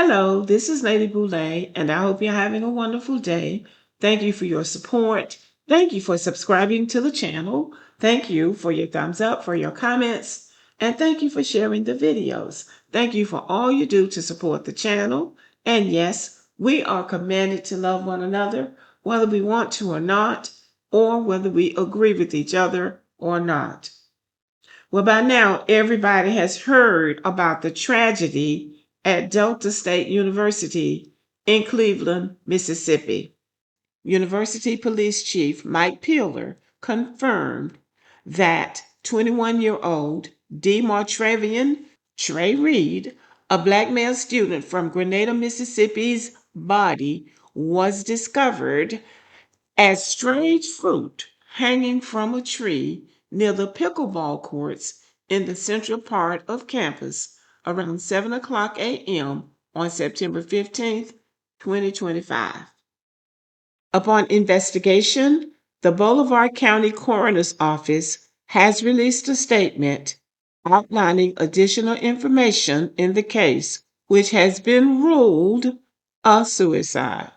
Hello, this is Lady Boulay, and I hope you're having a wonderful day. Thank you for your support. Thank you for subscribing to the channel. Thank you for your thumbs up, for your comments, and thank you for sharing the videos. Thank you for all you do to support the channel. And yes, we are commanded to love one another, whether we want to or not, or whether we agree with each other or not. Well, by now, everybody has heard about the tragedy at Delta State University in Cleveland, Mississippi. University Police Chief Mike Peeler confirmed that 21-year-old DeMartravian Trey Reed, a black male student from Grenada, Mississippi's body was discovered as strange fruit hanging from a tree near the pickleball courts in the central part of campus around 7 o'clock a.m. on September 15th, 2025. Upon investigation, the Bolivar County Coroner's Office has released a statement outlining additional information in the case, which has been ruled a suicide.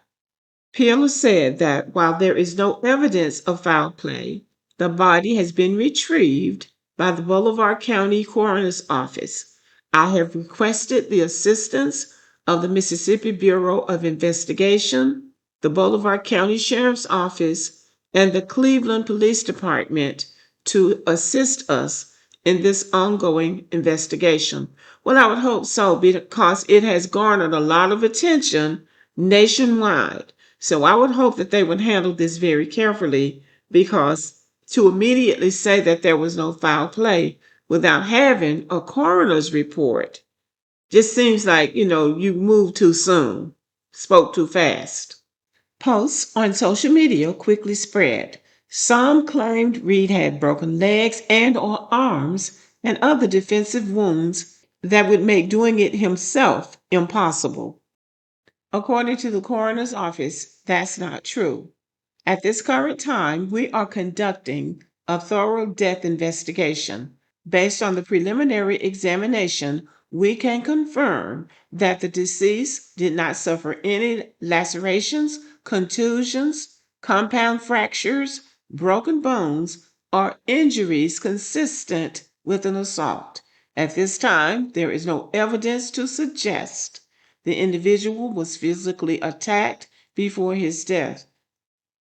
Peeler said that while there is no evidence of foul play, the body has been retrieved by the Bolivar County Coroner's Office. I have requested the assistance of the Mississippi Bureau of Investigation, the Bolivar County Sheriff's Office, and the Cleveland Police Department to assist us in this ongoing investigation. Well, I would hope so because it has garnered a lot of attention nationwide. So I would hope that they would handle this very carefully because to immediately say that there was no foul play without having a coroner's report just seems like, you moved too soon, spoke too fast. Posts on social media quickly spread. Some claimed Reed had broken legs and or arms and other defensive wounds that would make doing it himself impossible. According to the coroner's office, that's not true. At this current time, we are conducting a thorough death investigation. Based on the preliminary examination, we can confirm that the deceased did not suffer any lacerations, contusions, compound fractures, broken bones, or injuries consistent with an assault. At this time, there is no evidence to suggest the individual was physically attacked before his death,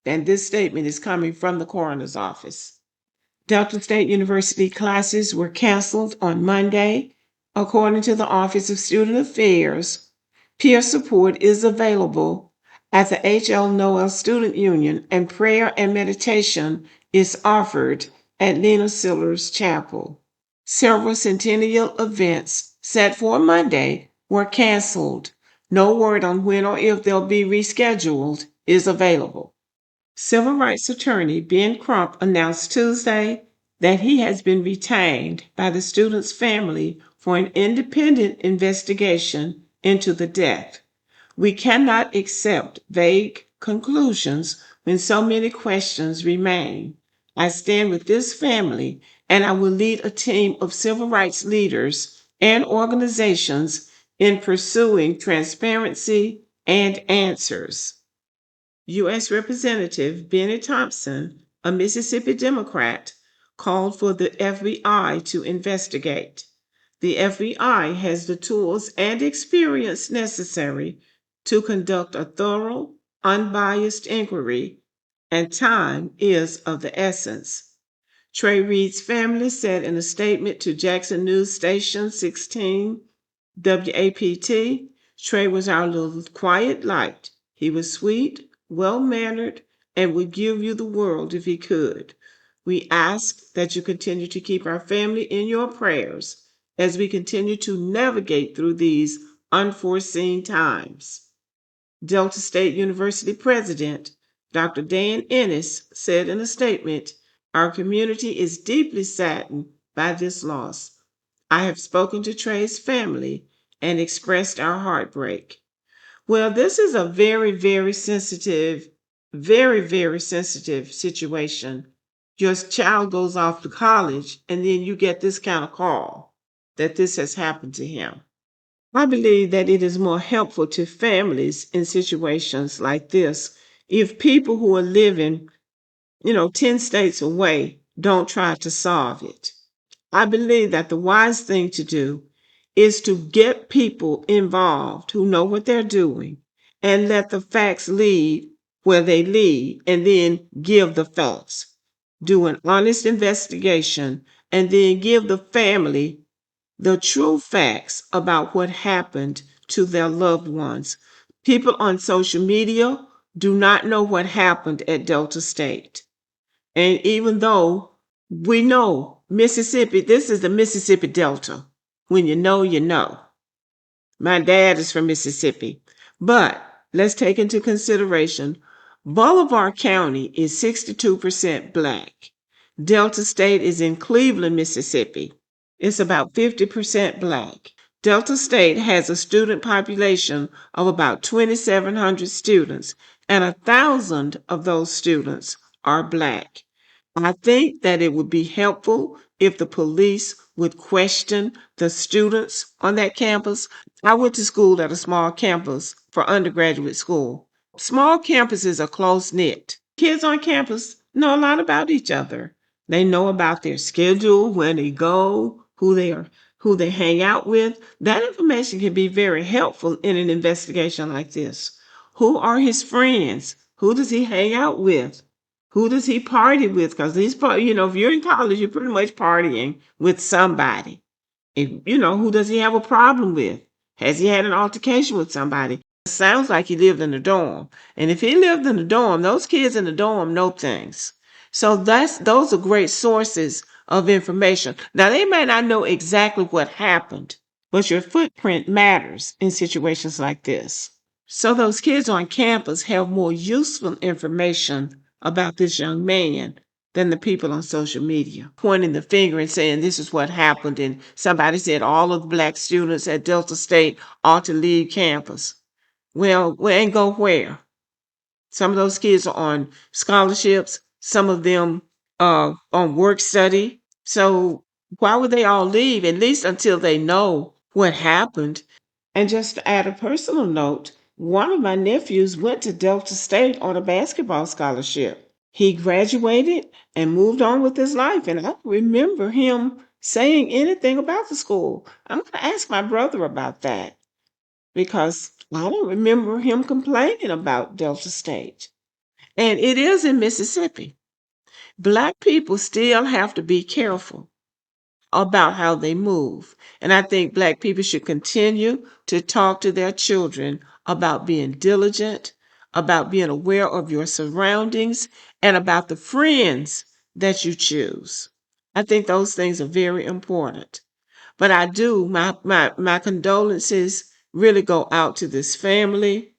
and this statement is coming from the coroner's office. Delta State University classes were canceled on Monday. According to the Office of Student Affairs, peer support is available at the H.L. Noel Student Union, and prayer and meditation is offered at Lena Siller's Chapel. Several centennial events set for Monday were canceled. No word on when or if they'll be rescheduled is available. Civil rights attorney Ben Crump announced Tuesday that he has been retained by the student's family for an independent investigation into the death. We cannot accept vague conclusions when so many questions remain. I stand with this family and I will lead a team of civil rights leaders and organizations in pursuing transparency and answers. U.S. Representative Benny Thompson, a Mississippi Democrat, called for the FBI to investigate. The FBI has the tools and experience necessary to conduct a thorough, unbiased inquiry, and time is of the essence. Trey Reed's family said in a statement to Jackson News Station 16 WAPT, Trey was our little quiet light. He was sweet, well-mannered, and would give you the world if he could. We ask that you continue to keep our family in your prayers as we continue to navigate through these unforeseen times. Delta State University President Dr. Dan Ennis said in a statement, "Our community is deeply saddened by this loss. I have spoken to Trey's family and expressed our heartbreak." Well, this is a very, very sensitive situation. Your child goes off to college and then you get this kind of call that this has happened to him. I believe that it is more helpful to families in situations like this if people who are living, 10 states away don't try to solve it. I believe that the wise thing to do is to get people involved who know what they're doing and let the facts lead where they lead and then give the facts. Do an honest investigation and then give the family the true facts about what happened to their loved ones. People on social media do not know what happened at Delta State. And even though we know Mississippi, this is the Mississippi Delta. When you know, you know. My dad is from Mississippi. But let's take into consideration Bolivar County is 62% black. Delta State is in Cleveland, Mississippi. It's about 50% black. Delta State has a student population of about 2,700 students, and 1,000 of those students are black. I think that it would be helpful if the police would question the students on that campus. I went to school at a small campus for undergraduate school. Small campuses are close knit. Kids on campus know a lot about each other. They know about their schedule, where they go, who they hang out with. That information can be very helpful in an investigation like this. Who are his friends? Who does he hang out with? Who does he party with? Because if you're in college, you're pretty much partying with somebody. Who does he have a problem with? Has he had an altercation with somebody? It sounds like he lived in a dorm. And if he lived in a dorm, those kids in the dorm know things. So those are great sources of information. Now, they may not know exactly what happened, but your footprint matters in situations like this. So those kids on campus have more useful information about this young man than the people on social media, pointing the finger and saying this is what happened. And somebody said all of the black students at Delta State ought to leave campus. Well, and go where? Some of those kids are on scholarships. Some of them are on work study. So why would they all leave? At least until they know what happened. And just to add a personal note, one of my nephews went to Delta State on a basketball scholarship. He graduated and moved on with his life. And I don't remember him saying anything about the school. I'm going to ask my brother about that because I don't remember him complaining about Delta State. And it is in Mississippi. Black people still have to be careful about how they move. And I think Black people should continue to talk to their children about being diligent, about being aware of your surroundings, and about the friends that you choose. I think those things are very important. But my condolences really go out to this family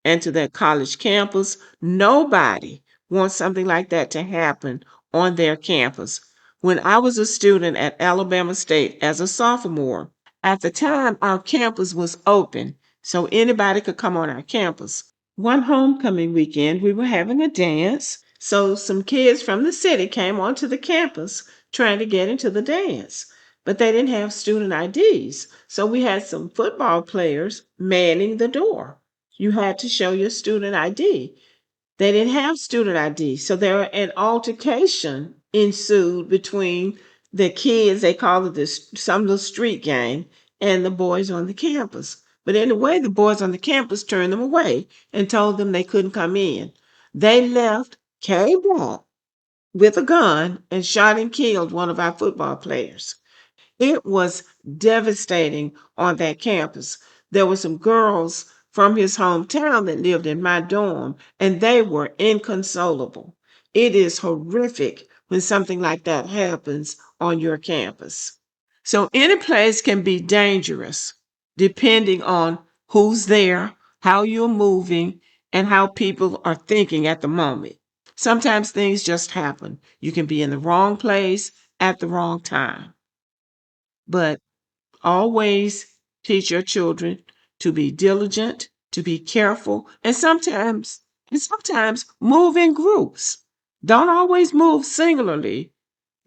and to that college campus. Nobody wants something like that to happen on their campus. When I was a student at Alabama State as a sophomore, at the time our campus was open, so anybody could come on our campus. One homecoming weekend, we were having a dance, so some kids from the city came onto the campus trying to get into the dance, but they didn't have student IDs, so we had some football players manning the door. You had to show your student ID. They didn't have student ID. So there an altercation ensued between the kids, they call it this some little street gang, and the boys on the campus. But anyway, the boys on the campus turned them away and told them they couldn't come in. They left, came back with a gun and shot and killed one of our football players. It was devastating on that campus. There were some girls from his hometown that lived in my dorm, and they were inconsolable. It is horrific when something like that happens on your campus. So, any place can be dangerous depending on who's there, how you're moving, and how people are thinking at the moment. Sometimes things just happen. You can be in the wrong place at the wrong time. But always teach your children to be diligent, to be careful, and sometimes move in groups. Don't always move singularly,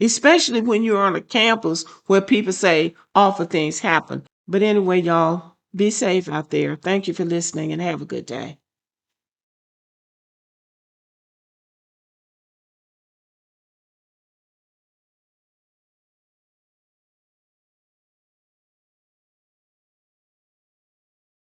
especially when you're on a campus where people say awful things happen. But anyway, y'all, Be safe out there. Thank you for listening and have a good day.